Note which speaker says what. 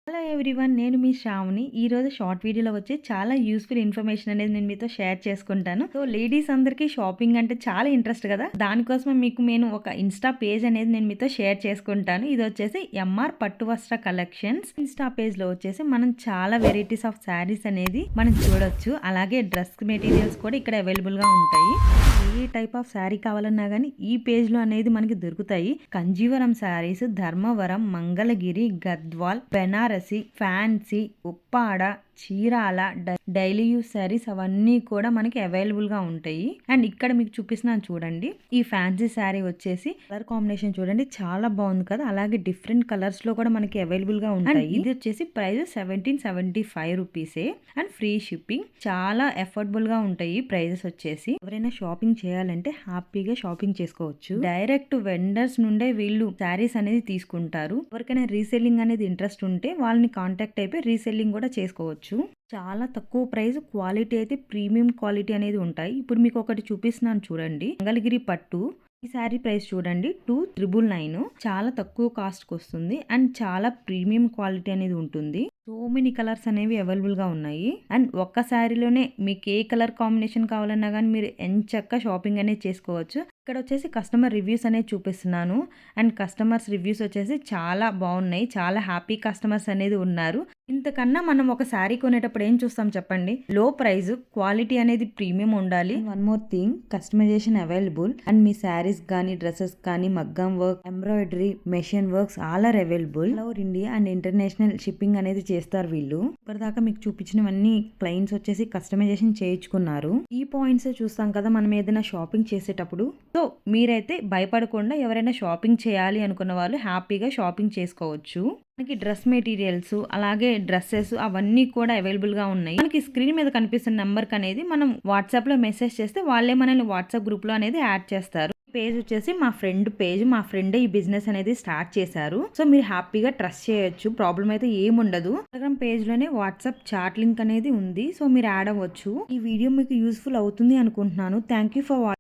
Speaker 1: Hello everyone, నేను మీ శ్రావణి. ఈరోజు short వీడియోలో వచ్చి చాలా యూస్ఫుల్ ఇన్ఫర్మేషన్ అనేది నేను మీతో షేర్ చేసుకుంటాను. సో లేడీస్ అందరికీ షాపింగ్ అంటే చాలా ఇంట్రెస్ట్ కదా, దానికోసం మీకు నేను ఒక ఇన్స్టా పేజ్ అనేది నేను మీతో షేర్ చేసుకుంటాను. ఇది వచ్చేసి ఎంఆర్ పట్టు వస్త్ర కలెక్షన్స్. ఇన్స్టా పేజ్ లో వచ్చేసి మనం చాలా వెరైటీస్ ఆఫ్ శారీస్ అనేది మనం చూడొచ్చు. అలాగే డ్రెస్ మెటీరియల్స్ కూడా ఇక్కడ అవైలబుల్ గా ఉంటాయి. ఏ టైప్ ఆఫ్ శారీ కావాలన్నా కానీ ఈ పేజ్ లో అనేది మనకి దొరుకుతాయి. Kanjeevaram saris, Dharmavaram, Mangalagiri, Gadwal, Banarasi, fancy, Uppada, Chirala, daily use saris అవన్నీ కూడా మనకి అవైలబుల్ గా ఉంటాయి. అండ్ ఇక్కడ మీకు చూపిస్తున్నాను చూడండి. ఈ ఫ్యాన్సీ శారీ వచ్చేసి కలర్ కాంబినేషన్ చూడండి, చాలా బాగుంది కదా. అలాగే డిఫరెంట్ కలర్స్ లో కూడా మనకి అవైలబుల్ గా ఉంటాయి. ఇది వచ్చేసి ప్రైస్ 1775 రూపీసే అండ్ ఫ్రీ షిప్పింగ్. చాలా అఫోర్డబుల్ గా ఉంటాయి ప్రైజెస్ వచ్చేసి. ఎవరైనా షాపింగ్ చేయాలంటే హ్యాపీగా షాపింగ్ చేసుకోవచ్చు. డైరెక్ట్ వెండర్స్ నుండే వీళ్ళు శారీస్ అనేది తీసుకుంటారు. ఎవరికైనా రీసెల్లింగ్ అనేది ఇంట్రెస్ట్ ఉంటే వాళ్ళని కాంటాక్ట్ అయిపోయి రీసెల్లింగ్ కూడా చేసుకోవచ్చు. చాలా తక్కువ ప్రైస్, క్వాలిటీ అయితే ప్రీమియం క్వాలిటీ అనేది ఉంటాయి. ఇప్పుడు మీకు ఒకటి చూపిస్తున్నాను చూడండి. మంగళగిరి పట్టు ఈ శారీ ప్రైస్ చూడండి 2999. చాలా తక్కువ కాస్ట్ కి వస్తుంది అండ్ చాలా ప్రీమియం క్వాలిటీ అనేది ఉంటుంది. సో మెనీ కలర్స్ అనేవి అవైలబుల్ గా ఉన్నాయి. అండ్ ఒక్క శారీలోనే మీకు ఏ కలర్ కాంబినేషన్ కావాలన్నా కానీ మీరు ఎంచక్క షాపింగ్ అనేది చేసుకోవచ్చు. ఇక్కడ వచ్చేసి కస్టమర్ రివ్యూస్ అనేది చూపిస్తున్నాను. అండ్ కస్టమర్స్ రివ్యూస్ వచ్చేసి చాలా బాగున్నాయి. చాలా హ్యాపీ కస్టమర్స్ అనేది ఉన్నారు. ఇంతకన్నా మనం ఒక శారీ కొనేటప్పుడు ఏం చూస్తాం చెప్పండి? లో ప్రైస్, క్వాలిటీ అనేది ప్రీమియం ఉండాలి. One more thing, customization available. And మీ శారీస్ కానీ, డ్రెస్సెస్ కానీ, మగ్గం work, embroidery, machine works all are available. All over India and international shipping అనేది చేస్తారు వీళ్ళు. ఇప్పటిదాకా మీకు చూపించినవన్నీ క్లయింట్స్ వచ్చేసి కస్టమైజేషన్ చేయించుకున్నారు. ఈ పాయింట్స్ చూస్తాం కదా మనం ఏదైనా షాపింగ్ చేసేటప్పుడు. సో మీరైతే భయపడకుండా ఎవరైనా షాపింగ్ చేయాలి అనుకున్న వాళ్ళు హ్యాపీగా షాపింగ్ చేసుకోవచ్చు. మనకి డ్రెస్ మెటీరియల్స్, అలాగే డ్రెస్సెస్ అవన్నీ కూడా అవైలబుల్ గా ఉన్నాయి. మనకి స్క్రీన్ మీద కనిపిస్తున్న నెంబర్ అనేది మనం వాట్సాప్ లో మెసేజ్ చేస్తే వాళ్ళే మనల్ని వాట్సాప్ గ్రూప్ లో అనేది యాడ్ చేస్తారు. పేజ్ వచ్చేసి మా ఫ్రెండ్ పేజ్. మా ఫ్రెండ్ ఈ బిజినెస్ అనేది స్టార్ట్ చేశారు. సో మీరు హ్యాపీగా ట్రస్ట్ చేయొచ్చు. ప్రాబ్లం అయితే ఏముండదు. ఇన్స్టాగ్రామ్ పేజ్ లోనే వాట్సాప్ చాట్ లింక్ అనేది ఉంది. సో మీరు యాడ్ అవ్వచ్చు. ఈ వీడియో మీకు యూస్ఫుల్ అవుతుంది అనుకుంటున్నాను. Thank you for watching.